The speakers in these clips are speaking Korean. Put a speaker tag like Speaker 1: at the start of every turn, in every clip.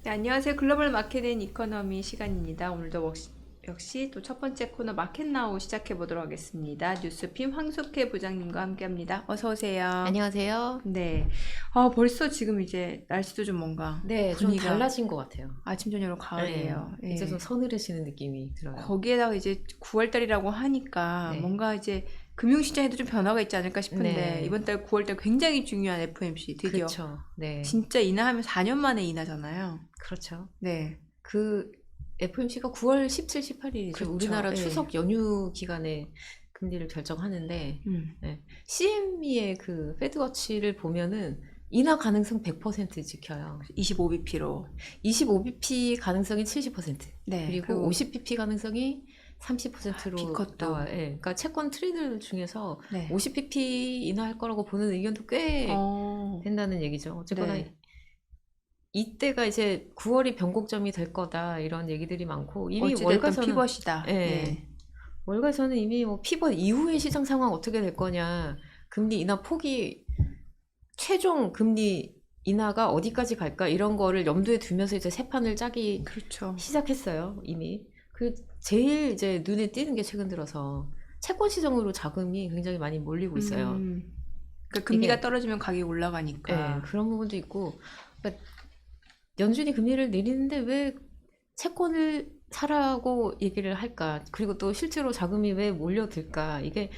Speaker 1: 네, 안녕하세요. 글로벌 마켓 앤 이코노미 시간입니다. 오늘도 역시 또 첫 번째 코너 마켓나우 시작해 보도록 하겠습니다. 뉴스핌 황숙혜 부장님과 함께합니다. 어서 오세요.
Speaker 2: 안녕하세요.
Speaker 1: 네. 벌써 지금 이제 날씨도 좀 뭔가
Speaker 2: 네, 좀
Speaker 1: 분위기가
Speaker 2: 달라진 것 같아요.
Speaker 1: 아침 저녁으로
Speaker 2: 네,
Speaker 1: 가을이에요.
Speaker 2: 이제
Speaker 1: 예.
Speaker 2: 좀 서늘해지는 느낌이 들어요.
Speaker 1: 거기에다가 이제 9월 달이라고 하니까
Speaker 2: 네,
Speaker 1: 뭔가 이제 금융시장에도 좀 변화가 있지 않을까 싶은데
Speaker 2: 네,
Speaker 1: 이번 달 9월 달 굉장히 중요한 FOMC 드디어
Speaker 2: 그렇죠. 네,
Speaker 1: 진짜 인하하면 4년 만에 인하잖아요.
Speaker 2: 그렇죠.
Speaker 1: 네.
Speaker 2: 그 FOMC가 9월 17, 18일이죠.
Speaker 1: 그렇죠.
Speaker 2: 우리나라
Speaker 1: 예.
Speaker 2: 추석 연휴 기간에 금리를 결정하는데,
Speaker 1: 음.
Speaker 2: 네, CME의 그 페드워치를 보면은 인하 가능성 100% 지켜요.
Speaker 1: 25bp로.
Speaker 2: 25bp 가능성이 70%,
Speaker 1: 네,
Speaker 2: 그리고
Speaker 1: 그리고
Speaker 2: 50bp 가능성이 30%로
Speaker 1: B컷도.
Speaker 2: 나와요. 예, 그러니까 채권 트레이더 중에서
Speaker 1: 네.
Speaker 2: 50bp 인하할 거라고 보는 의견도 꽤
Speaker 1: 어,
Speaker 2: 된다는 얘기죠. 어쨌거나
Speaker 1: 네.
Speaker 2: 이때가 이제 9월이 변곡점이 될 거다 이런 얘기들이 많고 이미
Speaker 1: 어찌됐든
Speaker 2: 월가에서는
Speaker 1: 피벗이다.
Speaker 2: 예,
Speaker 1: 네.
Speaker 2: 월가에서는 이미 뭐 피벗 이후의 시장 상황 어떻게 될 거냐, 금리 인하 폭이 최종 금리 인하가 어디까지 갈까 이런 거를 염두에 두면서 이제 새 판을 짜기
Speaker 1: 그렇죠.
Speaker 2: 시작했어요, 이미. 그 제일 이제 눈에 띄는 게 최근 들어서 채권 시장으로 자금이 굉장히 많이 몰리고 있어요.
Speaker 1: 음, 그 금리가
Speaker 2: 이게
Speaker 1: 떨어지면 가격이
Speaker 2: 예,
Speaker 1: 올라가니까.
Speaker 2: 그런 부분도 있고, 그러니까 연준이 금리를 내리는데 왜 채권을 사라고 얘기를 할까? 그리고 또 실제로 자금이 왜 몰려들까? 이게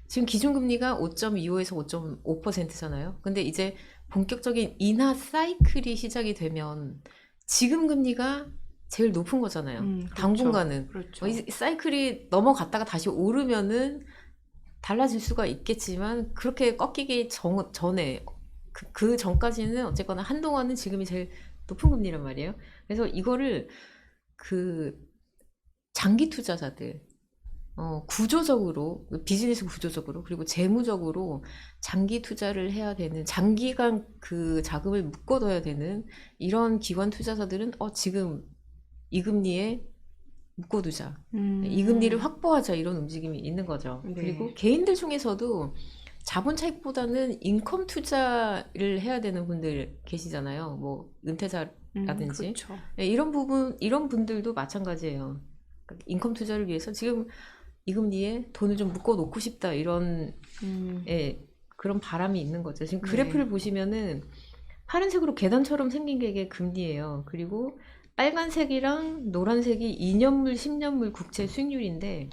Speaker 2: 지금 기준금리가 5.25에서 5.5%잖아요. 근데 이제 본격적인 인하 사이클이 시작이 되면 지금 금리가 제일 높은 거잖아요.
Speaker 1: 그렇죠.
Speaker 2: 당분간은. 이
Speaker 1: 그렇죠.
Speaker 2: 사이클이 넘어갔다가 다시 오르면은 달라질 수가 있겠지만 그렇게 꺾이기 전에 그 전까지는 어쨌거나 한동안은 지금이 제일 높은 금리란 말이에요. 그래서 이거를 그 장기 투자자들 구조적으로, 비즈니스 구조적으로, 그리고 재무적으로 장기 투자를 해야 되는, 장기간 그 자금을 묶어둬야 되는 이런 기관 투자자들은 지금 이 금리에 묶어두자, 이 금리를
Speaker 1: 음,
Speaker 2: 확보하자, 이런 움직임이 있는 거죠. 그리고
Speaker 1: 네.
Speaker 2: 개인들 중에서도 자본 차익보다는 인컴 투자를 해야 되는 분들 계시잖아요. 뭐 은퇴자라든지.
Speaker 1: 그렇죠.
Speaker 2: 네, 이런 분들도 마찬가지예요. 그러니까 인컴 투자를 위해서 지금 이 금리에 돈을 좀 묶어 놓고 싶다, 이런
Speaker 1: 음,
Speaker 2: 예, 그런 바람이 있는 거죠. 지금
Speaker 1: 네.
Speaker 2: 그래프를 보시면은 파란색으로 계단처럼 생긴 게 이게 금리예요. 그리고 빨간색이랑 노란색이 2년물, 10년물 국채 수익률인데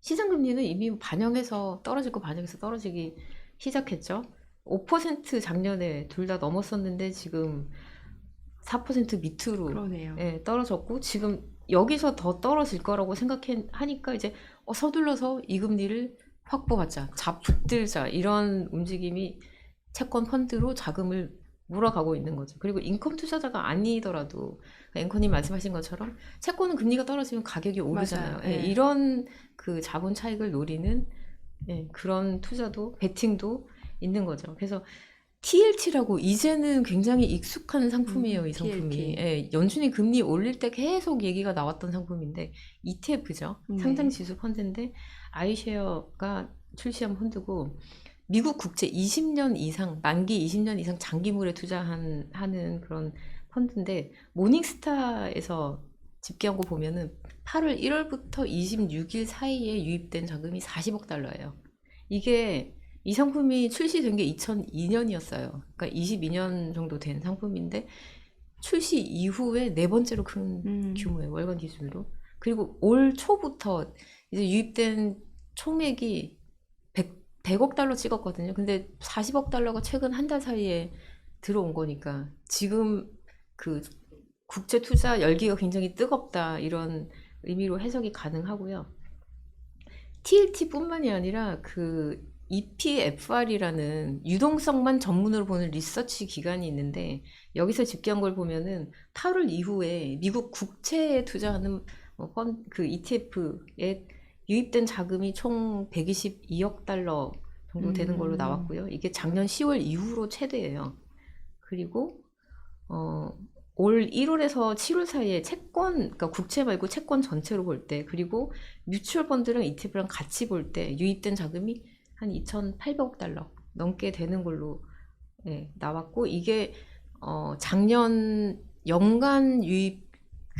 Speaker 2: 시장 금리는 이미 반영해서 떨어질 거 반영해서 떨어지기 시작했죠. 5% 작년에 둘 다 넘었었는데 지금 4% 밑으로
Speaker 1: 그러네요.
Speaker 2: 예, 떨어졌고, 지금 여기서 더 떨어질 거라고 생각하니까 이제 서둘러서 이 금리를 확보하자, 붙들자, 이런 움직임이 채권 펀드로 자금을 몰아가고 있는 거죠. 그리고 인컴 투자자가 아니더라도 앵커님 말씀하신 것처럼 채권은 금리가 떨어지면 가격이 오르잖아요.
Speaker 1: 맞아요.
Speaker 2: 예,
Speaker 1: 예.
Speaker 2: 이런 그 자본 차익을 노리는 그런 투자도, 베팅도 있는 거죠. 그래서 TLT라고 이제는 굉장히 익숙한 상품이에요, 이 상품이.
Speaker 1: TLT.
Speaker 2: 예, 연준이 금리 올릴 때 계속 얘기가 나왔던 상품인데, ETF죠. 상장
Speaker 1: 네.
Speaker 2: 지수 펀드인데, 아이쉐어가 출시한 펀드고, 미국 국채 20년 이상, 만기 20년 이상 장기물에 하는 그런 펀드인데, 모닝스타에서 집계한 거 보면은 8월 1월부터 26일 사이에 유입된 자금이 40억 달러예요. 이게 이 상품이 출시된 게 2002년이었어요. 그러니까 22년 정도 된 상품인데 출시 이후에 네 번째로 큰
Speaker 1: 음,
Speaker 2: 규모의 월간 기준으로. 그리고 올 초부터 이제 유입된 총액이 100억 달러 찍었거든요. 근데 40억 달러가 최근 한 달 사이에 들어온 거니까 지금 그 국제 투자 열기가 굉장히 뜨겁다, 이런 의미로 해석이 가능하고요. TLT뿐만이 아니라 그 EPFR이라는 유동성만 전문으로 보는 리서치 기관이 있는데, 여기서 집계한 걸 보면은 8월 이후에 미국 국채에 투자하는 그 ETF에 유입된 자금이 총 122억 달러 정도 되는 걸로
Speaker 1: 음,
Speaker 2: 나왔고요. 이게 작년 10월 이후로 최대예요. 그리고 어, 올 1월에서 7월 사이에 채권, 그러니까 국채 말고 채권 전체로 볼 때, 그리고 뮤추얼 펀드랑 ETF랑 같이 볼 때 유입된 자금이 한 2,800억 달러 넘게 되는 걸로 나왔고, 이게 작년 연간 유입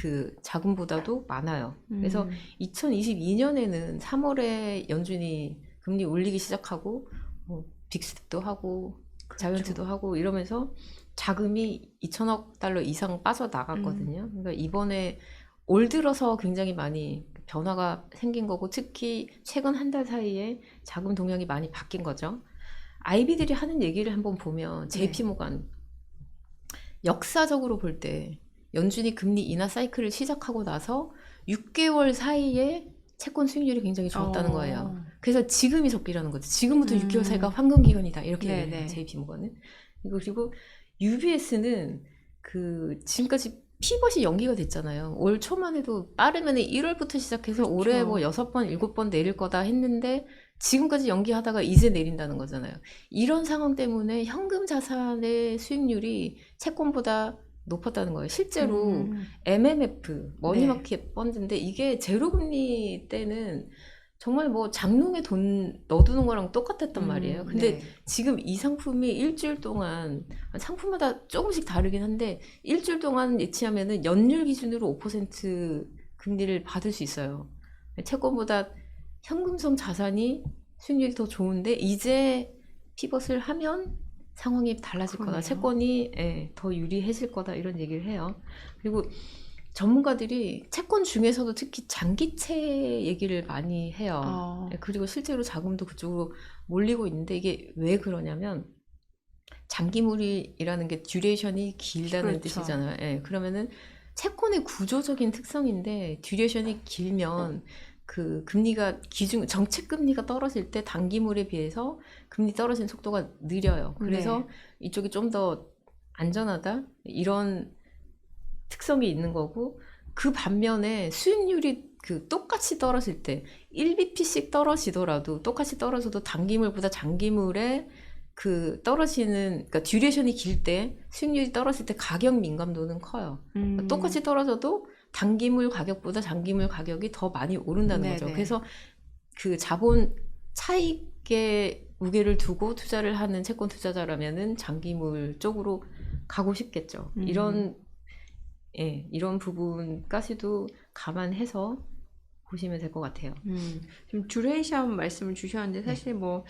Speaker 2: 그 자금보다도 많아요. 그래서 2022년에는 3월에 연준이 금리 올리기 시작하고 빅스텝도 하고 자이언트도 하고 이러면서 자금이 2천억 달러 이상 빠져나갔거든요. 그러니까 이번에 올 들어서 굉장히 많이 변화가 생긴 거고 특히 최근 한 달 사이에 자금 동향이 많이 바뀐 거죠. 아이비들이 하는 얘기를 한번 보면 JP 모간 역사적으로 볼 때 연준이 금리 인하 사이클을 시작하고 나서 6개월 사이에 채권 수익률이 굉장히 좋았다는 거예요. 그래서 지금이 적기라는 거죠. 지금부터 6개월 사이가 황금 기간이다. 이렇게 얘기해요. JP 모건은. 그리고 UBS는 그 지금까지 피벗이 연기가 됐잖아요. 올 초만 해도 빠르면 1월부터 시작해서
Speaker 1: 그렇죠.
Speaker 2: 올해 뭐 6번, 7번 내릴 거다 했는데 지금까지 연기하다가 이제 내린다는 거잖아요. 이런 상황 때문에 현금 자산의 수익률이 채권보다 높았다는 거예요. 실제로 MMF, 머니마켓 펀드인데 이게 제로금리 때는 정말 뭐 장롱에 돈 넣어두는 거랑 똑같았단 말이에요. 근데 지금 이 상품이 일주일 동안 상품마다 조금씩 다르긴 한데 일주일 동안 예치하면은 연율 기준으로 5% 금리를 받을 수 있어요. 채권보다 현금성 자산이 수익률이 더 좋은데 이제 피벗을 하면 상황이 달라질 거다. 채권이 더 유리해질 거다. 이런 얘기를 해요. 그리고 전문가들이 채권 중에서도 특히 장기채 얘기를 많이 해요. 그리고 실제로 자금도 그쪽으로 몰리고 있는데 이게 왜 그러냐면 장기물이라는 게 듀레이션이 길다는 뜻이잖아요. 그러면은 채권의 구조적인 특성인데 듀레이션이 길면 그 금리가 정책 금리가 떨어질 때 단기물에 비해서 금리 떨어지는 속도가 느려요. 그래서 이쪽이 좀 더 안전하다 이런 특성이 있는 거고 그 반면에 수익률이 그 똑같이 떨어질 때 1bp씩 떨어지더라도 똑같이 떨어져도 단기물보다 장기물에 그 떨어지는 그러니까 듀레이션이 길 때 수익률이 떨어질 때 가격 민감도는 커요. 그러니까 똑같이 떨어져도 단기물 가격보다 장기물 가격이 더 많이 오른다는 거죠. 그래서 그 자본 차익의 무게를 두고 투자를 하는 채권 투자자라면은 장기물 쪽으로 가고 싶겠죠. 이런 부분까지도 감안해서 보시면 될 것 같아요.
Speaker 1: 지금 듀레이션 말씀을 주셨는데 사실 뭐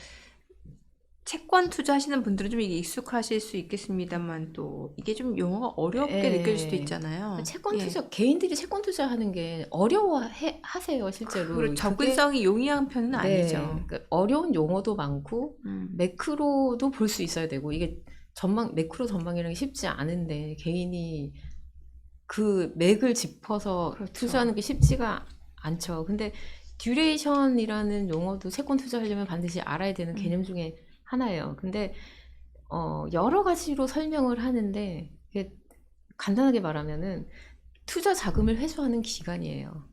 Speaker 1: 채권 투자하시는 분들은 좀 이게 익숙하실 수 있겠습니다만 또 이게 좀 용어가 어렵게 느껴질 수도 있잖아요.
Speaker 2: 채권 투자 개인들이 채권 투자하는 게 어려워하세요 실제로.
Speaker 1: 접근성이 용이한 편은 아니죠.
Speaker 2: 그러니까 어려운 용어도 많고 매크로도 볼 수 있어야 되고 이게 매크로 전망이라는 게 쉽지 않은데 개인이 그 맥을 짚어서 투자하는 게 쉽지가 않죠. 근데 듀레이션이라는 용어도 채권 투자하려면 반드시 알아야 되는 개념 중에 하나예요. 근데 여러 가지로 설명을 하는데 이게 간단하게 말하면은 투자 자금을 회수하는 기간이에요.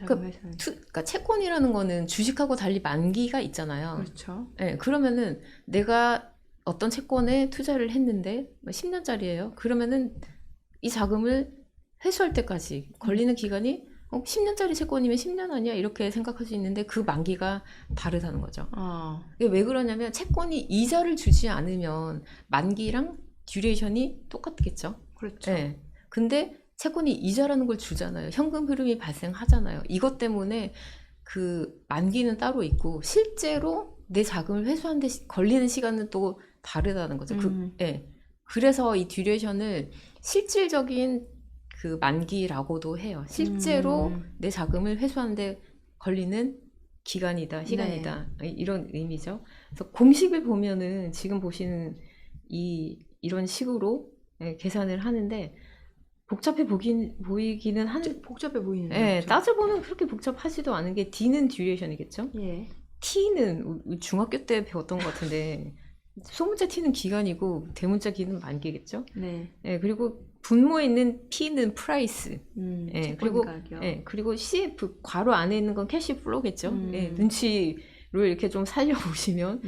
Speaker 2: 그러니까 채권이라는 거는 주식하고 달리 만기가 있잖아요.
Speaker 1: 그렇죠.
Speaker 2: 그러면은 내가 어떤 채권에 투자를 했는데 10년짜리예요. 그러면은 이 자금을 회수할 때까지 걸리는 기간이 10년짜리 채권이면 10년 아니야? 이렇게 생각할 수 있는데 그 만기가 다르다는 거죠. 이게 왜 그러냐면 채권이 이자를 주지 않으면 만기랑 듀레이션이 똑같겠죠.
Speaker 1: 그렇죠.
Speaker 2: 근데 채권이 이자라는 걸 주잖아요. 현금 흐름이 발생하잖아요. 이것 때문에 그 만기는 따로 있고 실제로 내 자금을 회수하는데 걸리는 시간은 또 다르다는 거죠. 그래서 이 듀레이션을 실질적인 그 만기라고도 해요. 실제로 내 자금을 회수하는데 걸리는 기간이다, 시간이다. 이런 의미죠. 그래서 공식을 보면은 지금 보시는 이런 식으로 계산을 하는데 복잡해 보이기는 하는데
Speaker 1: 복잡해 보이는 거죠.
Speaker 2: 따져보면 그렇게 복잡하지도 않은 게 D는 듀레이션이겠죠. T는 중학교 때 배웠던 것 같은데 소문자 T는 기간이고 대문자 D는 만기겠죠. 그리고 분모에 있는 P는 프라이스. 그리고 CF 괄호 안에 있는 건 캐시 플로우겠죠. 눈치로 이렇게 좀 살려보시면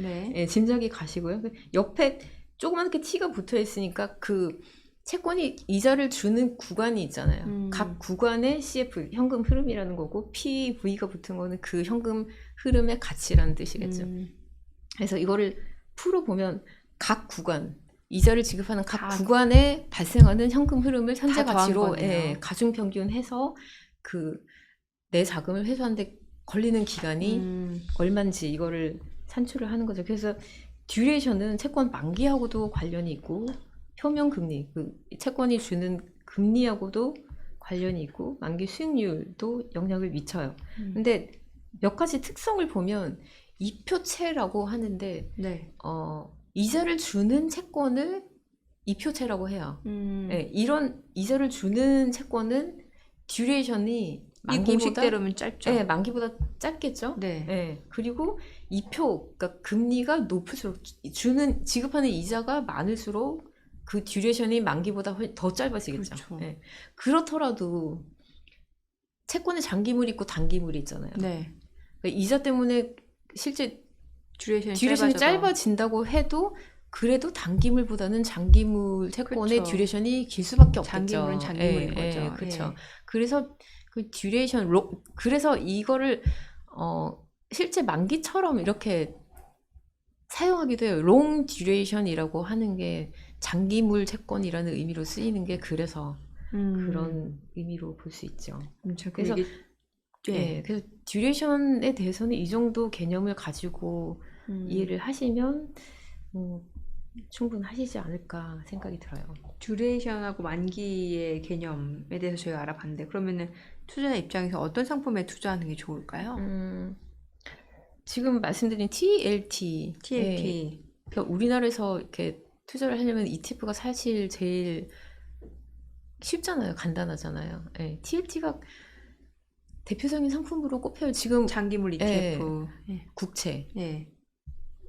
Speaker 2: 짐작이 가시고요. 옆에 조그맣게 T가 붙어 있으니까 그 채권이 이자를 주는 구간이 있잖아요. 각 구간의 CF, 현금 흐름이라는 거고 PV가 붙은 거는 그 현금 흐름의 가치라는 뜻이겠죠. 그래서 이거를 풀어보면 각 구간, 이자를 지급하는 각
Speaker 1: 다
Speaker 2: 구간에 발생하는 현금 흐름을 현재
Speaker 1: 다 더한
Speaker 2: 가치로
Speaker 1: 거네요.
Speaker 2: 가중평균해서 그 내 자금을 회수하는데 걸리는 기간이 얼마인지 이거를 산출을 하는 거죠. 그래서 듀레이션은 채권 만기하고도 관련이 있고 표면 금리, 그 채권이 주는 금리하고도 관련이 있고 만기 수익률도 영향을 미쳐요. 근데 몇 가지 특성을 보면 이표채라고 하는데
Speaker 1: 네.
Speaker 2: 이자를 주는 채권을 이표채라고 해요.
Speaker 1: 음.
Speaker 2: 예, 이런 이자를 주는 채권은 듀레이션이
Speaker 1: 이
Speaker 2: 만기보다
Speaker 1: 공식대로면 짧죠.
Speaker 2: 예, 만기보다 짧겠죠.
Speaker 1: 네.
Speaker 2: 예, 그리고 이표, 그러니까 금리가 높을수록 지급하는 이자가 많을수록 그 듀레이션이 만기보다 더 짧아지겠죠.
Speaker 1: 그렇죠.
Speaker 2: 예. 그렇더라도 채권에 장기물이 있고 단기물이 있잖아요.
Speaker 1: 네.
Speaker 2: 그러니까 이자 때문에 실제
Speaker 1: 듀레이션이
Speaker 2: 듀레이션이
Speaker 1: 짧아져서.
Speaker 2: 짧아진다고 해도 그래도 단기물보다는 장기물 채권의
Speaker 1: 그쵸.
Speaker 2: 듀레이션이 길 수밖에 없겠죠.
Speaker 1: 장기물은 장기물인 거죠.
Speaker 2: 그렇죠.
Speaker 1: 예.
Speaker 2: 그래서 그 듀레이션 그래서 이거를 실제 만기처럼 이렇게 사용하기도 해요. 롱 듀레이션이라고 하는 게 장기물 채권이라는 의미로 쓰이는 게 그래서 그런 의미로 볼 수 있죠.
Speaker 1: 그래서 이게 네.
Speaker 2: 그래서 듀레이션에 대해서는 이 정도 개념을 가지고 이해를 하시면 충분하시지 않을까 생각이 들어요.
Speaker 1: 듀레이션하고 만기의 개념에 대해서 저희가 알아봤는데 그러면은 투자자 입장에서 어떤 상품에 투자하는 게 좋을까요?
Speaker 2: 지금 말씀드린 TLT.
Speaker 1: TLT.
Speaker 2: 그러니까 우리나라에서 이렇게 투자를 하려면 ETF가 사실 제일 쉽잖아요. 간단하잖아요. TLT가 대표적인 상품으로 꼽혀요. 지금
Speaker 1: 장기물 ETF.
Speaker 2: 국채.
Speaker 1: 네.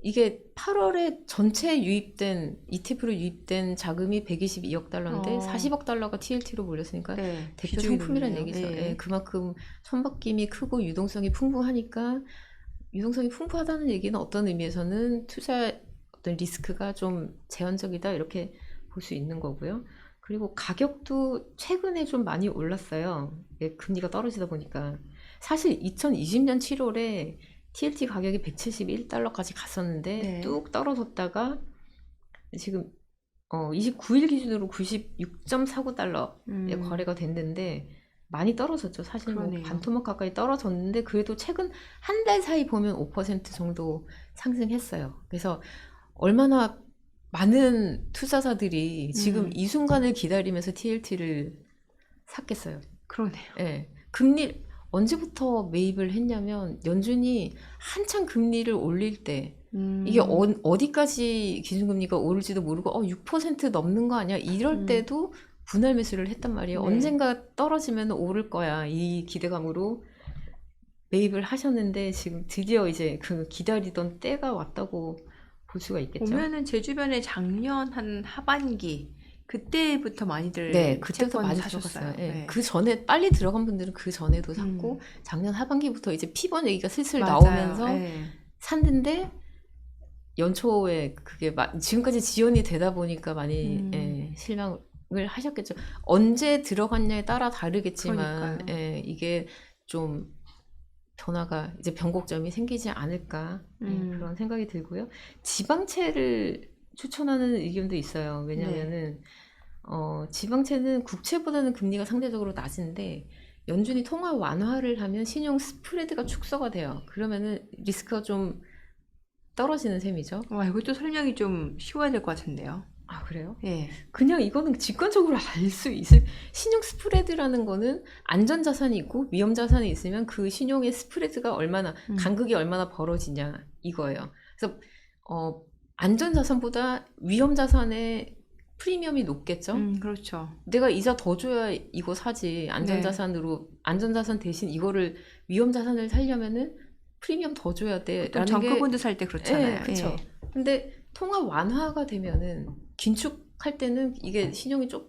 Speaker 2: 이게 8월에 전체 유입된 ETF로 유입된 자금이 122억 달러인데 40억 달러가 TLT로 몰렸으니까
Speaker 1: 네.
Speaker 2: 대표
Speaker 1: 비중이
Speaker 2: 상품이라는
Speaker 1: 높네요.
Speaker 2: 얘기죠.
Speaker 1: 네.
Speaker 2: 그만큼 손바뀜이 크고 유동성이 풍부하니까 유동성이 풍부하다는 얘기는 어떤 의미에서는 투자 어떤 리스크가 좀 제한적이다 이렇게 볼 수 있는 거고요. 그리고 가격도 최근에 좀 많이 올랐어요. 금리가 떨어지다 보니까 사실 2020년 7월에 TLT 가격이 171달러까지 갔었는데
Speaker 1: 네.
Speaker 2: 뚝 떨어졌다가 지금 29일 기준으로 96.49달러에 거래가 됐는데 많이 떨어졌죠. 사실 뭐
Speaker 1: 그러네요.
Speaker 2: 반토막 가까이 떨어졌는데 그래도 최근 한 달 사이 보면 5% 정도 상승했어요. 그래서 얼마나 많은 투자자들이 지금 이 순간을 기다리면서 TLT를 샀겠어요.
Speaker 1: 그러네요.
Speaker 2: 금리 언제부터 매입을 했냐면 연준이 한창 금리를 올릴 때 이게 어디까지 기준금리가 오를지도 모르고 6% 넘는 거 아니야? 이럴 때도 분할 매수를 했단 말이에요.
Speaker 1: 네.
Speaker 2: 언젠가 떨어지면 오를 거야. 이 기대감으로 매입을 하셨는데 지금 드디어 이제 그 기다리던 때가 왔다고 볼 수가 있겠죠.
Speaker 1: 보면은 제 주변에 작년 한 하반기 그때부터 많이들
Speaker 2: 그때부터
Speaker 1: 채권
Speaker 2: 많이
Speaker 1: 사셨어요.
Speaker 2: 들어갔어요. 그 전에 빨리 들어간 분들은 그 전에도 샀고 작년 하반기부터 이제 피번 얘기가 슬슬
Speaker 1: 맞아요.
Speaker 2: 나오면서
Speaker 1: 네.
Speaker 2: 샀는데 연초에 그게 지금까지 지연이 되다 보니까 많이 실망을 하셨겠죠. 언제 들어갔냐에 따라 다르겠지만 이게 좀 변화가 이제 변곡점이 생기지 않을까 그런 생각이 들고요. 지방채를 추천하는 의견도 있어요. 왜냐면은 지방채는 국채보다는 금리가 상대적으로 낮은데 연준이 통화 완화를 하면 신용 스프레드가 축소가 돼요. 그러면은 리스크가 좀 떨어지는 셈이죠.
Speaker 1: 와, 이것도 설명이 좀 쉬워야 될 것 같은데요.
Speaker 2: 아, 그래요?
Speaker 1: 예.
Speaker 2: 그냥 이거는 직관적으로 알 수 있을 신용 스프레드라는 거는 안전 자산이 있고 위험 자산이 있으면 그 신용의 스프레드가 얼마나 간극이 얼마나 벌어지냐 이거예요. 그래서 안전 자산보다 위험 자산의 프리미엄이 높겠죠?
Speaker 1: 그렇죠.
Speaker 2: 내가 이자 더 줘야 이거 사지. 안전 자산으로 안전 자산 대신 이거를 위험 자산을 살려면은 프리미엄 더 줘야 돼.
Speaker 1: 보통 정크본드 살 때 그렇잖아요.
Speaker 2: 그렇죠. 근데 통화 완화가 되면은 긴축할 때는 이게 신용이 좀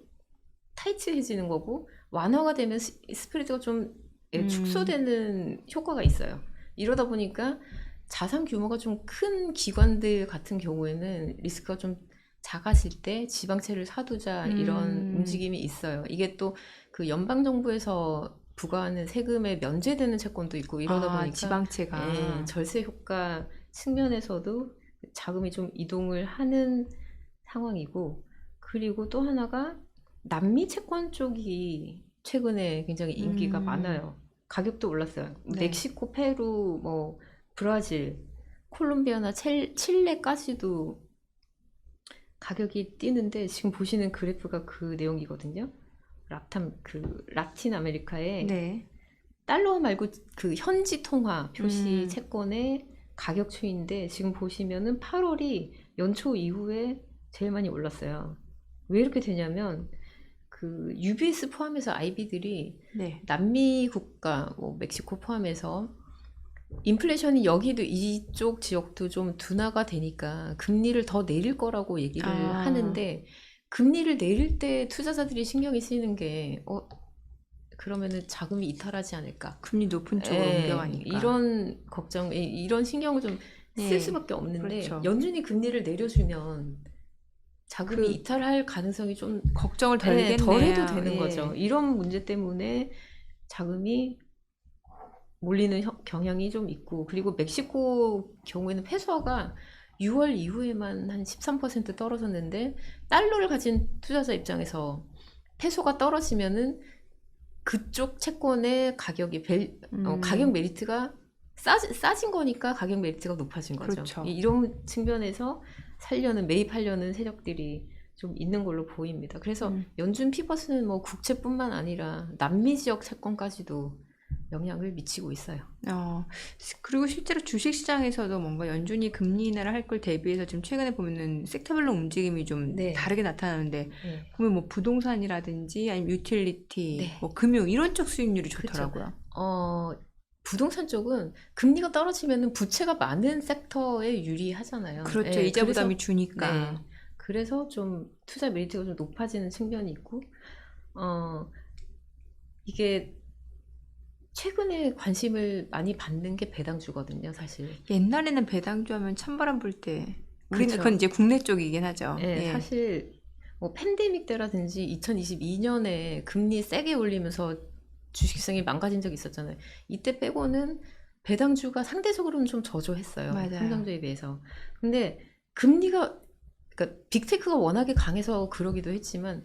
Speaker 2: 타이트해지는 거고 완화가 되면 스프레드가 좀 축소되는 효과가 있어요. 이러다 보니까 자산 규모가 좀 큰 기관들 같은 경우에는 리스크가 좀 작아질 때 지방채를 사두자 이런 움직임이 있어요. 이게 또 그 연방 정부에서 부과하는 세금에 면제되는 채권도 있고 이러다 보니까
Speaker 1: 지방채가
Speaker 2: 절세 효과 측면에서도 자금이 좀 이동을 하는 상황이고, 그리고 또 하나가 남미 채권 쪽이 최근에 굉장히 인기가 많아요. 가격도 올랐어요.
Speaker 1: 네.
Speaker 2: 멕시코, 페루, 뭐 브라질, 콜롬비아나 칠레까지도 가격이 뛰는데, 지금 보시는 그래프가 그 내용이거든요. 라틴 아메리카의
Speaker 1: 네.
Speaker 2: 달러 말고 그 현지 통화 표시
Speaker 1: 음.
Speaker 2: 채권의 가격 추이인데, 지금 보시면은 8월이 연초 이후에 제일 많이 올랐어요. 왜 이렇게 되냐면 그 UBS 포함해서 IB들이
Speaker 1: 네.
Speaker 2: 남미 국가, 뭐 멕시코 포함해서 인플레이션이 여기도 이쪽 지역도 좀 둔화가 되니까 금리를 더 내릴 거라고 얘기를
Speaker 1: 아.
Speaker 2: 하는데, 금리를 내릴 때 투자자들이 신경이 쓰이는 게 그러면은 자금이 이탈하지 않을까?
Speaker 1: 금리 높은 쪽으로
Speaker 2: 예,
Speaker 1: 옮겨가니까.
Speaker 2: 이런 걱정, 이런 신경을 좀 쓸
Speaker 1: 네.
Speaker 2: 수밖에 없는데,
Speaker 1: 그렇죠.
Speaker 2: 연준이 금리를 내려주면 자금이
Speaker 1: 그
Speaker 2: 이탈할 가능성이 좀
Speaker 1: 걱정을 덜겠네요.
Speaker 2: 덜 해도 되는
Speaker 1: 예.
Speaker 2: 거죠. 이런 문제 때문에 자금이 몰리는 경향이 좀 있고, 그리고 멕시코 경우에는 페소가 6월 이후에만 한 13% 떨어졌는데, 달러를 가진 투자자 입장에서 페소가 떨어지면은 그쪽 채권의 가격이 가격 메리트가 싸진 거니까 가격 메리트가 높아진 거죠.
Speaker 1: 그렇죠.
Speaker 2: 이런 측면에서 매입하려는 세력들이 좀 있는 걸로 보입니다. 그래서 연준 피벗은 뭐 국채뿐만 아니라 남미 지역 채권까지도 영향을 미치고 있어요.
Speaker 1: 그리고 실제로 주식시장에서도 뭔가 연준이 금리 인하를 할 걸 대비해서 지금 최근에 보면은 섹터별로 움직임이 좀
Speaker 2: 네.
Speaker 1: 다르게 나타나는데,
Speaker 2: 네.
Speaker 1: 보면 뭐 부동산이라든지 아니면 유틸리티,
Speaker 2: 네.
Speaker 1: 뭐 금융 이런 쪽 수익률이
Speaker 2: 그렇죠.
Speaker 1: 좋더라고요.
Speaker 2: 부동산 쪽은 금리가 떨어지면은 부채가 많은 섹터에 유리하잖아요.
Speaker 1: 그렇죠.
Speaker 2: 네,
Speaker 1: 이자 부담이
Speaker 2: 그래서,
Speaker 1: 주니까.
Speaker 2: 네, 그래서 좀 투자 메리트가 좀 높아지는 측면이 있고, 이게 최근에 관심을 많이 받는 게 배당주거든요, 사실.
Speaker 1: 옛날에는 배당주 하면 찬바람 불 때, 우리는
Speaker 2: 그렇죠.
Speaker 1: 그건 이제 국내 쪽이긴 하죠.
Speaker 2: 네,
Speaker 1: 예.
Speaker 2: 사실 뭐 팬데믹 때라든지 2022년에 금리 세게 올리면서 주식시장이 망가진 적이 있었잖아요. 이때 빼고는 배당주가 상대적으로는 좀 저조했어요.
Speaker 1: 맞아요.
Speaker 2: 성장주에 비해서. 근데 그러니까 빅테크가 워낙에 강해서 그러기도 했지만,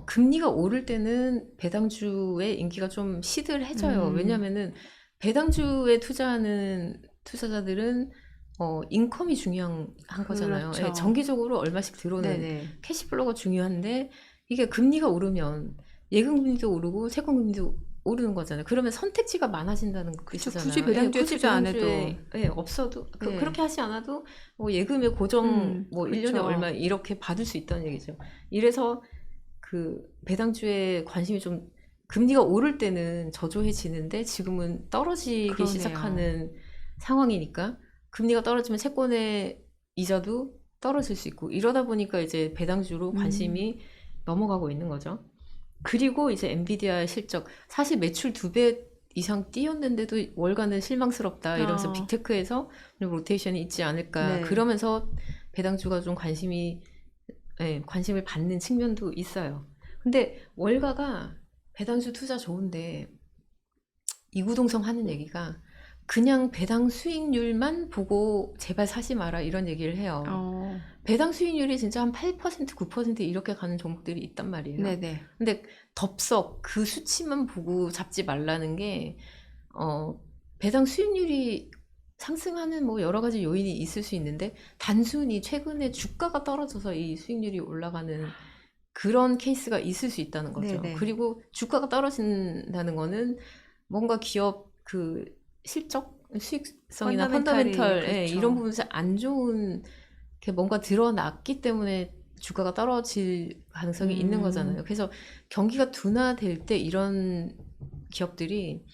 Speaker 2: 금리가 오를 때는 배당주의 인기가 좀 시들해져요. 왜냐면은 배당주에 투자하는 투자자들은 인컴이 중요한 거잖아요.
Speaker 1: 그렇죠.
Speaker 2: 예, 정기적으로 얼마씩 들어오는
Speaker 1: 네네.
Speaker 2: 캐시플로우가 중요한데, 이게 금리가 오르면 예금금리도 오르고 채권금리도 오르는 거잖아요. 그러면 선택지가 많아진다는
Speaker 1: 그쵸.
Speaker 2: 뜻이잖아요.
Speaker 1: 굳이 배당주에
Speaker 2: 굳이
Speaker 1: 투자 안 해도.
Speaker 2: 배당주에, 없어도
Speaker 1: 네.
Speaker 2: 그렇게 하지 않아도 뭐 예금의 고정 뭐 1년에
Speaker 1: 그렇죠.
Speaker 2: 얼마 이렇게 받을 수 있다는 얘기죠. 이래서 그 배당주에 관심이 좀, 금리가 오를 때는 저조해지는데 지금은 떨어지기
Speaker 1: 그러네요.
Speaker 2: 시작하는 상황이니까, 금리가 떨어지면 채권의 이자도 떨어질 수 있고, 이러다 보니까 이제 배당주로 관심이 넘어가고 있는 거죠. 그리고 이제 엔비디아의 실적, 사실 매출 2배 이상 뛰었는데도 월가는 실망스럽다 이러면서 빅테크에서 좀 로테이션이 있지 않을까.
Speaker 1: 네.
Speaker 2: 그러면서 배당주가 좀 관심을 받는 측면도 있어요. 근데 월가가 배당주 투자 좋은데 이구동성 하는 얘기가, 그냥 배당 수익률만 보고 제발 사지 마라 이런 얘기를 해요. 배당 수익률이 진짜 한 8%, 9% 이렇게 가는 종목들이 있단 말이에요.
Speaker 1: 네네.
Speaker 2: 근데 덥석 그 수치만 보고 잡지 말라는 게, 배당 수익률이 상승하는 뭐 여러 가지 요인이 있을 수 있는데, 단순히 최근에 주가가 떨어져서 이 수익률이 올라가는 그런 케이스가 있을 수 있다는 거죠.
Speaker 1: 네네.
Speaker 2: 그리고 주가가 떨어진다는 거는 뭔가 기업 그 실적, 수익성이나 펀더멘털,
Speaker 1: 그렇죠.
Speaker 2: 이런 부분에서 안 좋은 게 뭔가 드러났기 때문에 주가가 떨어질 가능성이 있는 거잖아요. 그래서 경기가 둔화될 때 이런 기업들이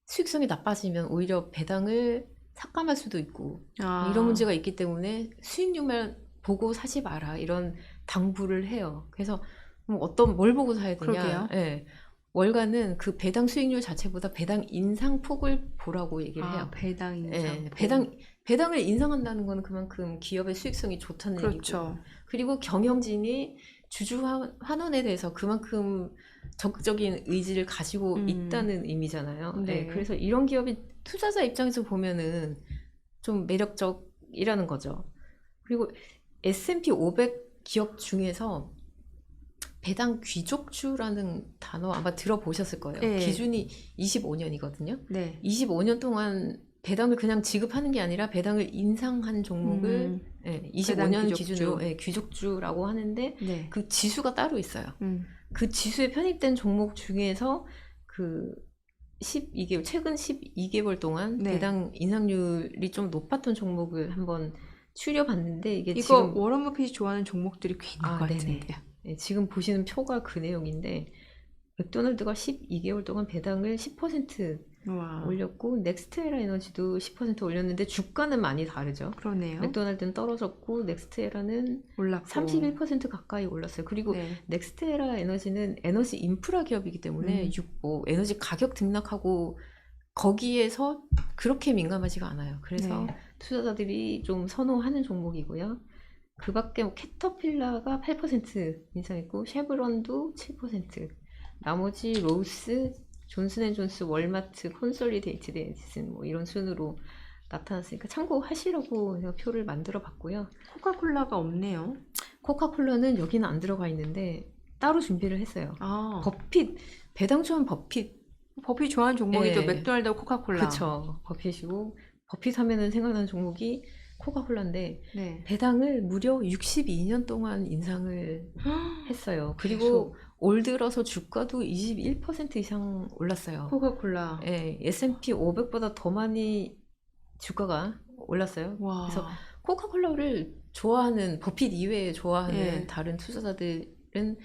Speaker 2: 수익성이 나빠지면 오히려 배당을 삭감할 수도 있고, 이런 문제가 있기 때문에 수익률만 보고 사지 마라 이런 당부를 해요. 그래서 뭘 보고 사야 되냐?
Speaker 1: 그러게요.
Speaker 2: 예. 월가는 그 배당 수익률 자체보다 배당 인상 폭을 보라고 얘기를 해요.
Speaker 1: 배당 인상.
Speaker 2: 배당을 인상한다는 건 그만큼 기업의 수익성이 좋다는
Speaker 1: 그렇죠.
Speaker 2: 얘기고, 그리고 경영진이 주주 환원에 대해서 그만큼 적극적인 의지를 가지고 있다는 의미잖아요.
Speaker 1: 네.
Speaker 2: 그래서 이런 기업이 투자자 입장에서 보면은 좀 매력적이라는 거죠. 그리고 S&P 500 기업 중에서 배당 귀족주라는 단어 아마 들어보셨을 거예요.
Speaker 1: 네.
Speaker 2: 기준이 25년이거든요.
Speaker 1: 네.
Speaker 2: 25년 동안 배당을 그냥 지급하는 게 아니라 배당을 인상한 종목을 예, 25년
Speaker 1: 귀족주.
Speaker 2: 기준으로 예, 귀족주라고 하는데
Speaker 1: 네.
Speaker 2: 그 지수가 따로 있어요. 그 지수에 편입된 종목 중에서 그 12개월, 최근 12개월 동안
Speaker 1: 네.
Speaker 2: 배당 인상률이 좀 높았던 종목을 한번 추려봤는데 이게
Speaker 1: 이거
Speaker 2: 지금
Speaker 1: 워런 버핏이 좋아하는 종목들이 꽤 있는 것
Speaker 2: 네네.
Speaker 1: 같은데요.
Speaker 2: 예, 지금 보시는 표가 그 내용인데 맥도날드가 12개월 동안 배당을 10%
Speaker 1: 와.
Speaker 2: 올렸고 넥스트에라 에너지도 10% 올렸는데 주가는 많이 다르죠.
Speaker 1: 그러네요.
Speaker 2: 맥도날드는 떨어졌고 넥스트에라는
Speaker 1: 올랐고.
Speaker 2: 31% 가까이 올랐어요. 그리고
Speaker 1: 네.
Speaker 2: 넥스트에라 에너지는 에너지 인프라 기업이기 때문에 에너지 가격 등락하고 거기에서 그렇게 민감하지가 않아요. 그래서
Speaker 1: 네.
Speaker 2: 투자자들이 좀 선호하는 종목이고요. 그 밖에 뭐 캐터필라가 8% 인상했고 쉐브론도 7%, 나머지 로스, 존슨앤존스, 월마트, 콘솔리데이티드 에디슨 뭐 이런 순으로 나타났으니까 참고하시라고 제가 표를 만들어 봤고요.
Speaker 1: 코카콜라가 없네요.
Speaker 2: 코카콜라는 여기는 안 들어가 있는데 따로 준비를 했어요.
Speaker 1: 아,
Speaker 2: 버핏, 배당 좋아하는 버핏.
Speaker 1: 버핏 좋아하는 종목이죠.
Speaker 2: 예.
Speaker 1: 맥도날드와 코카콜라.
Speaker 2: 그쵸. 버핏이고 버핏 하면은 생각나는 종목이 코카콜라인데
Speaker 1: 네.
Speaker 2: 배당을 무려 62년 동안 인상을 했어요. 그리고
Speaker 1: 계속.
Speaker 2: 올 들어서 주가도 21% 이상 올랐어요.
Speaker 1: 코카콜라.
Speaker 2: 예, S&P 500보다 더 많이 주가가 올랐어요.
Speaker 1: 와.
Speaker 2: 그래서 코카콜라를 좋아하는 버핏 이외에 좋아하는
Speaker 1: 예.
Speaker 2: 다른 투자자들은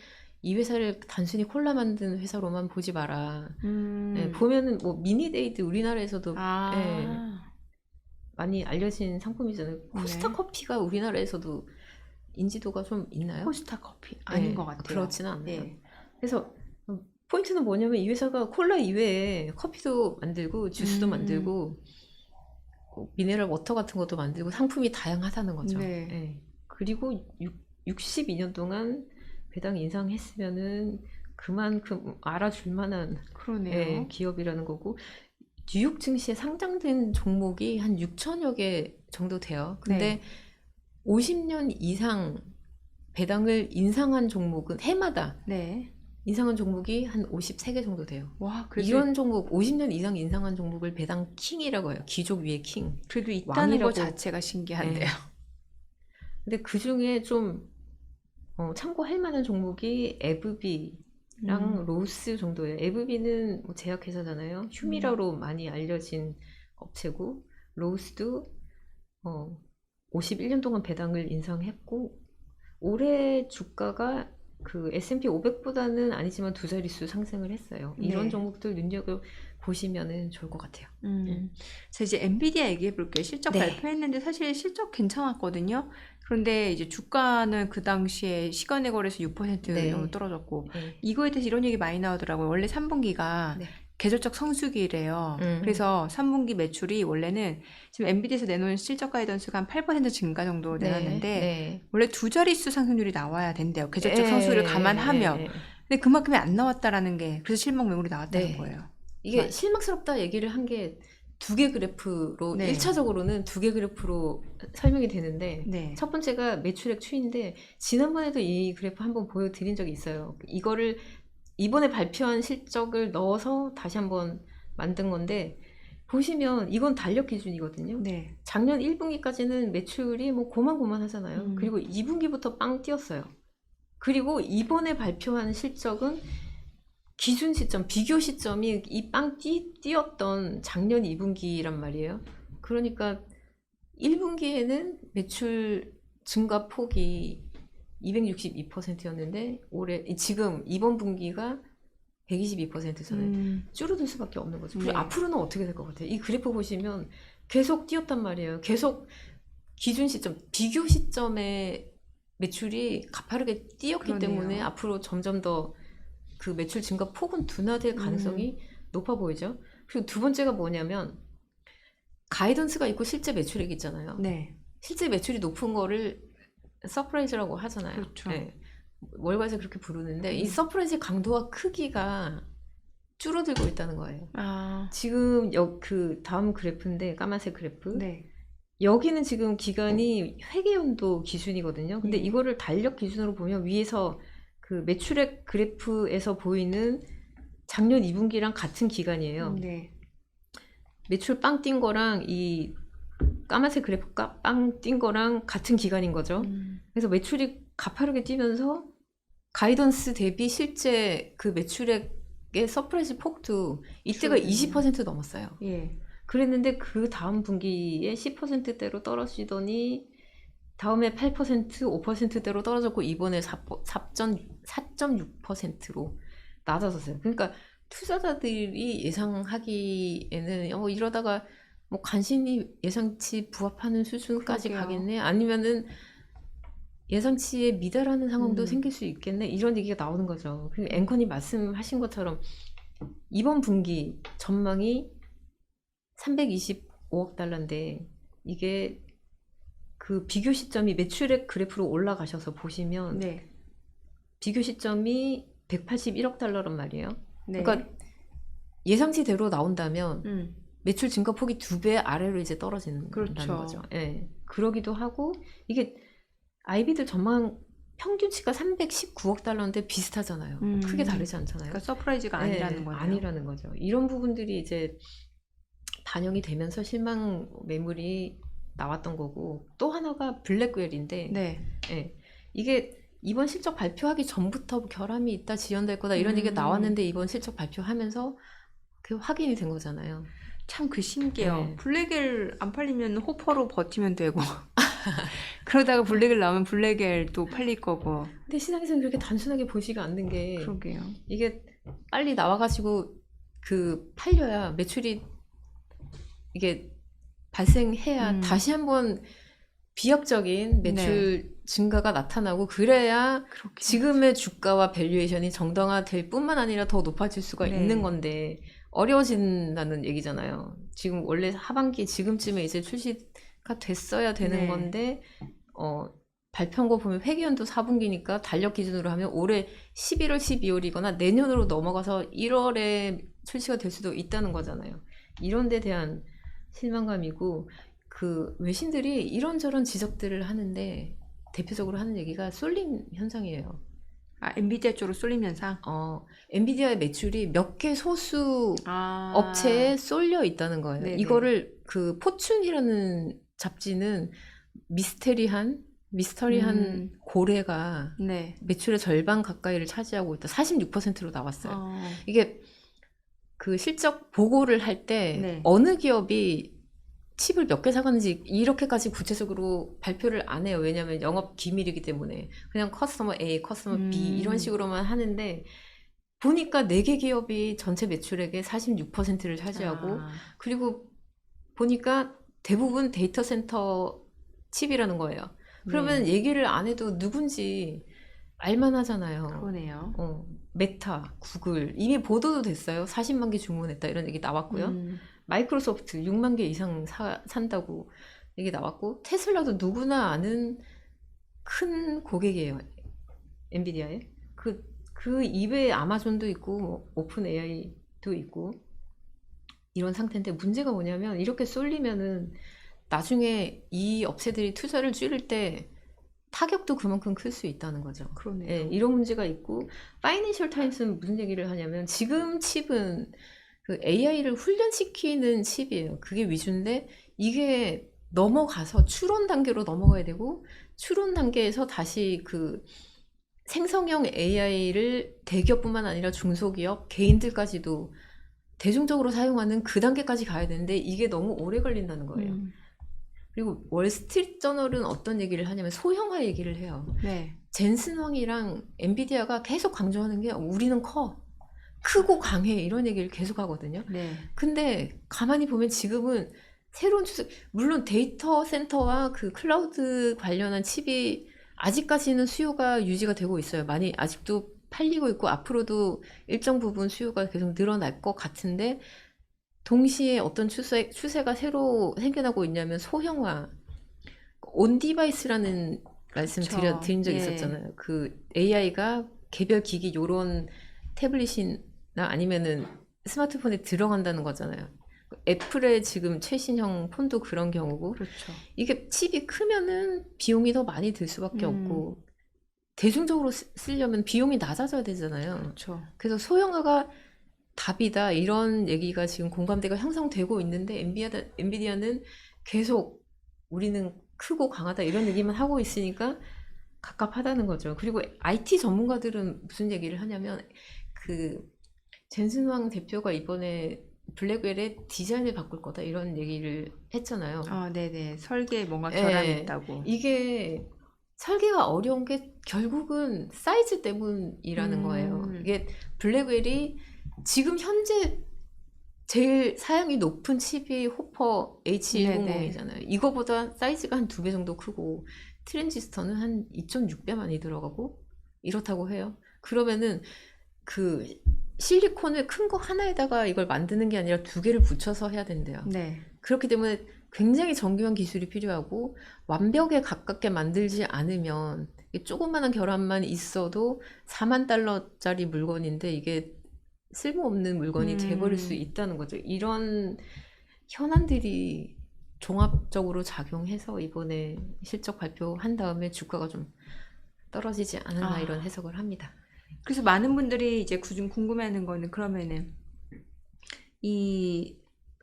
Speaker 2: 이 회사를 단순히 콜라 만든 회사로만 보지 마라. 예, 보면은 뭐 미니데이드 우리나라에서도
Speaker 1: 아.
Speaker 2: 예, 많이 알려진 상품이잖아요. 코스타
Speaker 1: 네.
Speaker 2: 커피가 우리나라에서도 인지도가 좀 있나요?
Speaker 1: 코스타 커피 아닌
Speaker 2: 네,
Speaker 1: 것 같아요.
Speaker 2: 그렇지는 않아요.
Speaker 1: 예.
Speaker 2: 그래서 포인트는 뭐냐면 이 회사가 콜라 이외에 커피도 만들고 주스도 만들고 뭐 미네랄 워터 같은 것도 만들고 상품이 다양하다는 거죠.
Speaker 1: 네.
Speaker 2: 예. 그리고 62년 동안 배당 인상했으면은 그만큼 알아줄 만한
Speaker 1: 그러네요.
Speaker 2: 예, 기업이라는 거고 뉴욕 증시에 상장된 종목이 한 6천여 개 정도 돼요. 근데
Speaker 1: 네.
Speaker 2: 50년 이상 배당을 인상한 종목은 해마다
Speaker 1: 네.
Speaker 2: 인상한 종목이 한 53개 정도 돼요.
Speaker 1: 와, 그래도
Speaker 2: 이런 종목 50년 이상 인상한 종목을 배당 킹이라고 해요. 귀족 위에 킹.
Speaker 1: 그래도 있다는
Speaker 2: 왕이라고.
Speaker 1: 것 자체가 신기한데요.
Speaker 2: 네. 근데 그 중에 좀 참고할 만한 종목이 에브비랑 로스 정도예요. 에브비는 뭐 제약회사잖아요. 휴미라로 많이 알려진 업체고 로스도 51년 동안 배당을 인상했고 올해 주가가 그 S&P 500보다는 아니지만 두 자릿수 상승을 했어요. 이런
Speaker 1: 네.
Speaker 2: 종목들 눈여겨 보시면은 좋을 것 같아요.
Speaker 1: 자, 이제 엔비디아 얘기해 볼게요. 실적
Speaker 2: 네.
Speaker 1: 발표했는데 사실 실적 괜찮았거든요. 그런데 이제 주가는 그 당시에 시간에 걸려서 6%
Speaker 2: 네.
Speaker 1: 정도 떨어졌고
Speaker 2: 네.
Speaker 1: 이거에 대해서 이런 얘기 많이 나오더라고요. 원래 3분기가
Speaker 2: 네.
Speaker 1: 계절적 성수기래요. 그래서 3분기 매출이 원래는 지금 엔비디아에서 내놓은 실적 가이던스가 한 8% 증가 정도 내놨는데
Speaker 2: 네.
Speaker 1: 원래 두 자릿수 상승률이 나와야 된대요. 계절적
Speaker 2: 네.
Speaker 1: 성수기를 감안하면.
Speaker 2: 네.
Speaker 1: 근데 그만큼이 안 나왔다라는 게 그래서 실적 매물이 나왔다는
Speaker 2: 네.
Speaker 1: 거예요.
Speaker 2: 이게
Speaker 1: 맞-
Speaker 2: 실망스럽다 얘기를 한 게 두 개 그래프로
Speaker 1: 네.
Speaker 2: 1차적으로는 두 개 그래프로 설명이 되는데
Speaker 1: 네.
Speaker 2: 첫 번째가 매출액 추이인데 지난번에도 이 그래프 한번 보여드린 적이 있어요. 이거를 이번에 발표한 실적을 넣어서 다시 한번 만든 건데 보시면 이건 달력 기준이거든요.
Speaker 1: 네.
Speaker 2: 작년 1분기까지는 매출이 뭐 고만고만 하잖아요. 그리고 2분기부터 빵 뛰었어요. 그리고 이번에 발표한 실적은 기준 시점, 비교 시점이 이 빵 뛰었던 작년 2분기란 말이에요. 그러니까 1분기에는 매출 증가 폭이 262%였는데 올해 지금 이번 분기가 122%잖아요. 줄어들 수밖에 없는 거죠. 그리고
Speaker 1: 네.
Speaker 2: 앞으로는 어떻게 될 것 같아요? 이 그래프 보시면 계속 뛰었단 말이에요. 계속 기준 시점, 비교 시점에 매출이 가파르게 뛰었기
Speaker 1: 그러네요.
Speaker 2: 때문에 앞으로 점점 더 그 매출 증가 폭은 둔화될 가능성이 높아 보이죠. 그리고 두 번째가 뭐냐면 가이던스가 있고 실제 매출액이 있잖아요.
Speaker 1: 네.
Speaker 2: 실제 매출이 높은 거를 서프라이즈라고 하잖아요.
Speaker 1: 그렇죠.
Speaker 2: 네. 월가에서 그렇게 부르는데 이 서프라이즈의 강도와 크기가 줄어들고 있다는 거예요.
Speaker 1: 아,
Speaker 2: 지금 그 다음 그래프인데 까만색 그래프
Speaker 1: 네.
Speaker 2: 여기는 지금 기간이 회계연도 기준이거든요. 근데
Speaker 1: 예.
Speaker 2: 이거를 달력 기준으로 보면 위에서 그 매출액 그래프에서 보이는 작년 2분기랑 같은 기간이에요.
Speaker 1: 네.
Speaker 2: 매출 빵 뛴 거랑 이 까만색 그래프 빵 뛴 거랑 같은 기간인 거죠. 그래서 매출이 가파르게 뛰면서 가이던스 대비 실제 그 매출액의 서프라이즈 폭도 이때가
Speaker 1: 줄어드네요.
Speaker 2: 20% 넘었어요.
Speaker 1: 예.
Speaker 2: 그랬는데 그 다음 분기에 10%대로 떨어지더니 다음에 8%, 5%대로 떨어졌고 이번에 4.6%로 낮아졌어요. 그러니까 투자자들이 예상하기에는 이러다가 뭐 간신히 예상치 부합하는 수준까지
Speaker 1: 그러게요.
Speaker 2: 가겠네. 아니면은 예상치에 미달하는 상황도
Speaker 1: 음.
Speaker 2: 생길 수 있겠네. 이런 얘기가 나오는 거죠. 그리고 앵커님 말씀하신 것처럼 이번 분기 전망이 325억 달러인데 이게 그 비교 시점이 매출액 그래프로 올라가셔서 보시면
Speaker 1: 네.
Speaker 2: 비교 시점이 181억 달러란 말이에요.
Speaker 1: 네.
Speaker 2: 그러니까 예상치대로 나온다면
Speaker 1: 음.
Speaker 2: 매출 증가폭이 2배 아래로 이제 떨어진다는
Speaker 1: 그렇죠.
Speaker 2: 거죠. 예. 그러기도 하고 이게 아이비들 전망 평균치가 319억 달러인데 비슷하잖아요. 크게 다르지 않잖아요.
Speaker 1: 그러니까 서프라이즈가 아니라는 거네요.
Speaker 2: 아니라는 거죠. 이런 부분들이 이제 반영이 되면서 실망 매물이 나왔던 거고 또 하나가 블랙웰인데
Speaker 1: 네.
Speaker 2: 예. 이게 이번 실적 발표하기 전부터 결함이 있다 지연될 거다 이런 얘기가 나왔는데 이번 실적 발표하면서 그 확인이 된 거잖아요.
Speaker 1: 참 그 신기해요.
Speaker 2: 네.
Speaker 1: 블랙엘 안 팔리면 호퍼로 버티면 되고 그러다가 블랙엘 나오면 블랙엘 또 팔릴 거고.
Speaker 2: 근데 시장에서는 그렇게 단순하게 보지가 않는 게
Speaker 1: 그러게요.
Speaker 2: 이게 빨리 나와가지고 그 팔려야 매출이 이게 발생해야 다시 한번 비약적인 매출 증가가 나타나고 그래야
Speaker 1: 그렇게
Speaker 2: 지금의 주가와 밸류에이션이 정당화될 뿐만 아니라 더 높아질 수가
Speaker 1: 네.
Speaker 2: 있는 건데 어려워진다는 얘기잖아요. 지금 원래 하반기 지금쯤에 이제 출시가 됐어야 되는
Speaker 1: 네.
Speaker 2: 건데 발표한 거 보면 회계연도 4분기니까 달력 기준으로 하면 올해 11월, 12월이거나 내년으로 넘어가서 1월에 출시가 될 수도 있다는 거잖아요. 이런 데 대한 실망감이고 그 외신들이 이런저런 지적들을 하는데 대표적으로 하는 얘기가 쏠림 현상이에요.
Speaker 1: 아, 엔비디아 쪽으로 쏠림 현상.
Speaker 2: 엔비디아의 매출이 몇 개 소수
Speaker 1: 아.
Speaker 2: 업체에 쏠려 있다는 거예요.
Speaker 1: 네네.
Speaker 2: 이거를 그 포춘이라는 잡지는 미스터리한 고래가
Speaker 1: 네.
Speaker 2: 매출의 절반 가까이를 차지하고 있다. 46%로 나왔어요.
Speaker 1: 어.
Speaker 2: 이게 그 실적 보고를 할 때
Speaker 1: 네.
Speaker 2: 어느 기업이 칩을 몇 개 사갔는지 이렇게까지 구체적으로 발표를 안 해요. 왜냐하면 영업 기밀이기 때문에 그냥 커스터머 A, 커스터머 B 이런 식으로만 하는데 보니까 4개 기업이 전체 매출액의 46%를 차지하고
Speaker 1: 아.
Speaker 2: 그리고 보니까 대부분 데이터 센터 칩이라는 거예요. 그러면
Speaker 1: 네.
Speaker 2: 얘기를 안 해도 누군지 알만 하잖아요.
Speaker 1: 그러네요.
Speaker 2: 메타, 구글 이미 보도도 됐어요. 40만 개 주문했다 이런 얘기 나왔고요. 마이크로소프트 6만 개 이상 산다고 얘기 나왔고 테슬라도 누구나 아는 큰 고객이에요. 엔비디아에. 그 이외에 아마존도 있고 오픈 AI도 있고 이런 상태인데 문제가 뭐냐면 이렇게 쏠리면은 나중에 이 업체들이 투자를 줄일 때 타격도 그만큼 클 수 있다는 거죠.
Speaker 1: 그러네요.
Speaker 2: 예, 이런 문제가 있고 파이낸셜 타임스는 무슨 얘기를 하냐면 지금 칩은 그 AI를 훈련시키는 칩이에요. 그게 위주인데 이게 넘어가서 추론 단계로 넘어가야 되고 추론 단계에서 다시 그 생성형 AI를 대기업뿐만 아니라 중소기업, 개인들까지도 대중적으로 사용하는 그 단계까지 가야 되는데 이게 너무 오래 걸린다는 거예요. 그리고 월스트리트 저널은 어떤 얘기를 하냐면 소형화 얘기를 해요.
Speaker 1: 네.
Speaker 2: 젠슨 황이랑 엔비디아가 계속 강조하는 게 우리는 크고 강해 이런 얘기를 계속 하거든요.
Speaker 1: 네.
Speaker 2: 근데 가만히 보면 지금은 새로운 추세, 물론 데이터 센터와 그 클라우드 관련한 칩이 아직까지는 수요가 유지가 되고 있어요. 많이 아직도 팔리고 있고 앞으로도 일정 부분 수요가 계속 늘어날 것 같은데 동시에 어떤 추세가 새로 생겨나고 있냐면 소형화, 온디바이스라는 말씀
Speaker 1: 그쵸.
Speaker 2: 드린 적
Speaker 1: 예.
Speaker 2: 있었잖아요. 그 AI가 개별 기기 요런 태블릿이나 아니면은 스마트폰에 들어간다는 거잖아요. 애플의 지금 최신형 폰도 그런 경우고
Speaker 1: 그렇죠.
Speaker 2: 이게 칩이 크면은 비용이 더 많이 들 수밖에 없고 대중적으로 쓰려면 비용이 낮아져야 되잖아요.
Speaker 1: 그렇죠.
Speaker 2: 그래서 소형화가 답이다 이런 얘기가 지금 공감대가 형성되고 있는데 엔비디아는 계속 우리는 크고 강하다 이런 얘기만 하고 있으니까 갑갑하다는 거죠. 그리고 IT 전문가들은 무슨 얘기를 하냐면 그 젠슨 황 대표가 이번에 블랙웰의 디자인을 바꿀 거다 이런 얘기를 했잖아요.
Speaker 1: 네네. 설계에 뭔가
Speaker 2: 예.
Speaker 1: 결함이 있다고.
Speaker 2: 이게 설계가 어려운 게 결국은 사이즈 때문이라는 거예요. 이게 블랙웰이 지금 현재 제일 사양이 높은 칩이 호퍼 H100이잖아요. 이거보다 사이즈가 한 2배 정도 크고 트랜지스터는 한 2.6배 많이 들어가고 이렇다고 해요. 그러면은 그 실리콘을 큰 거 하나에다가 이걸 만드는 게 아니라 2개를 붙여서 해야 된대요.
Speaker 1: 네.
Speaker 2: 그렇기 때문에 굉장히 정교한 기술이 필요하고 완벽에 가깝게 만들지 않으면 이 조그마한 결함만 있어도 4만 달러짜리 물건인데 이게 쓸모없는 물건이 돼버릴 수 있다는 거죠. 이런 현안들이 종합적으로 작용해서 이번에 실적 발표한 다음에 주가가 좀 떨어지지 않았나 이런 해석을 합니다.
Speaker 1: 그래서 많은 분들이 이제 그중 궁금해하는 거는 그러면은 이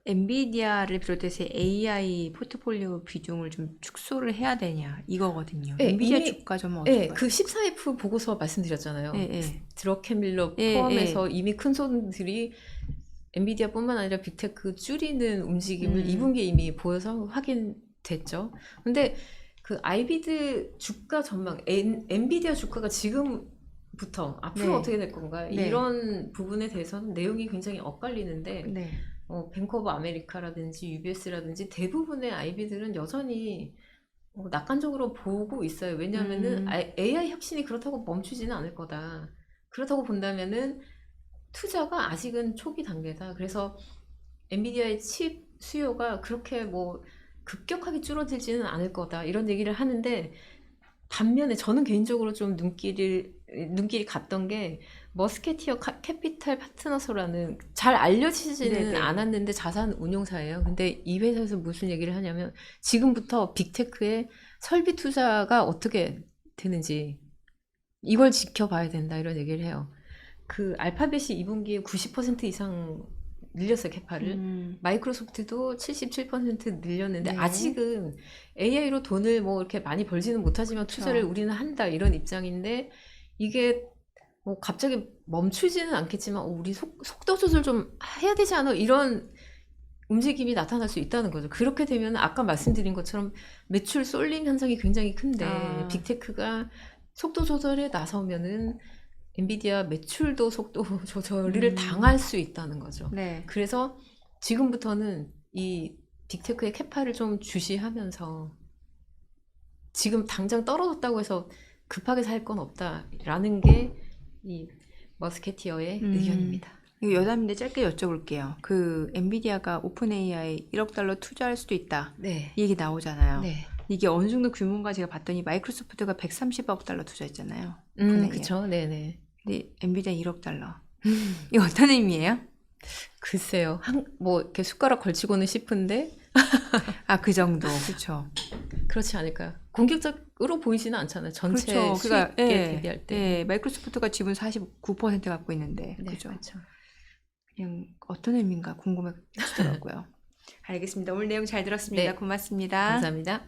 Speaker 1: 엔비디아를 비롯해서 AI 포트폴리오 비중을 좀 축소를 해야 되냐 이거거든요.
Speaker 2: 네,
Speaker 1: 엔비디아
Speaker 2: 이미-
Speaker 1: 주가 좀
Speaker 2: 네,
Speaker 1: 어떤가요?
Speaker 2: 그 14F 보고서 말씀드렸잖아요.
Speaker 1: 네.
Speaker 2: 드러켄밀러
Speaker 1: 예,
Speaker 2: 포함해서 이미 큰 손들이 엔비디아뿐만 아니라 빅테크 줄이는 움직임을 2분기에 이미 보여서 확인됐죠. 근데 그 아이비드 주가 전망, 엔비디아 주가가 지금부터 앞으로
Speaker 1: 네.
Speaker 2: 어떻게 될 건가
Speaker 1: 네.
Speaker 2: 이런 부분에 대해서는 내용이 굉장히 엇갈리는데
Speaker 1: 네.
Speaker 2: 뱅크 오브 아메리카라든지 UBS라든지 대부분의 아이비들은 여전히 낙관적으로 보고 있어요. 왜냐하면은 AI 혁신이 그렇다고 멈추지는 않을 거다. 그렇다고 본다면은 투자가 아직은 초기 단계다. 그래서 엔비디아의 칩 수요가 그렇게 뭐 급격하게 줄어들지는 않을 거다. 이런 얘기를 하는데 반면에 저는 개인적으로 좀 눈길이 갔던 게 머스케티어 캐피탈 파트너스라는 잘 알려지지는
Speaker 1: 네네.
Speaker 2: 않았는데 자산 운용사예요. 근데 이 회사에서 무슨 얘기를 하냐면 지금부터 빅테크의 설비 투자가 어떻게 되는지 이걸 지켜봐야 된다 이런 얘기를 해요. 그 알파벳이 2분기에 90% 이상 늘렸어요, 캐파를. 마이크로소프트도 77% 늘렸는데
Speaker 1: 네.
Speaker 2: 아직은 AI로 돈을 뭐 이렇게 많이 벌지는 못하지만 투자를 우리는 한다 이런 입장인데 이게 뭐 갑자기 멈추지는 않겠지만 우리 속도 조절 좀 해야 되지 않아? 이런 움직임이 나타날 수 있다는 거죠. 그렇게 되면 아까 말씀드린 것처럼 매출 쏠림 현상이 굉장히 큰데 빅테크가 속도 조절에 나서면은 엔비디아 매출도 속도 조절을 당할 수 있다는 거죠.
Speaker 1: 네.
Speaker 2: 그래서 지금부터는 이 빅테크의 캐파를 좀 주시하면서 지금 당장 떨어졌다고 해서 급하게 살 건 없다라는 게 이 머스케티어의 의견입니다.
Speaker 1: 이거 여담인데 짧게 여쭤볼게요. 그 엔비디아가 오픈 AI 1억 달러 투자할 수도 있다.
Speaker 2: 네.
Speaker 1: 이 얘기 나오잖아요.
Speaker 2: 네.
Speaker 1: 이게 어느 정도 규모인가 제가 봤더니 마이크로소프트가 130억 달러 투자했잖아요. 오픈 AI.
Speaker 2: 그렇죠. 네네.
Speaker 1: 근데 엔비디아 1억 달러. 이거 어떤 의미예요?
Speaker 2: 글쎄요. 뭐 이렇게 숟가락 걸치고는 싶은데
Speaker 1: 그 정도. 그렇죠.
Speaker 2: 그렇지 않을까요? 공격적으로 보이지는 않잖아요. 전체 수익에 대비할 때.
Speaker 1: 네, 마이크로소프트가 지분 49% 갖고 있는데.
Speaker 2: 네,
Speaker 1: 그죠?
Speaker 2: 그렇죠.
Speaker 1: 그냥 어떤 의미인가 궁금해지더라고요. 알겠습니다. 오늘 내용 잘 들었습니다.
Speaker 2: 네.
Speaker 1: 고맙습니다.
Speaker 2: 감사합니다.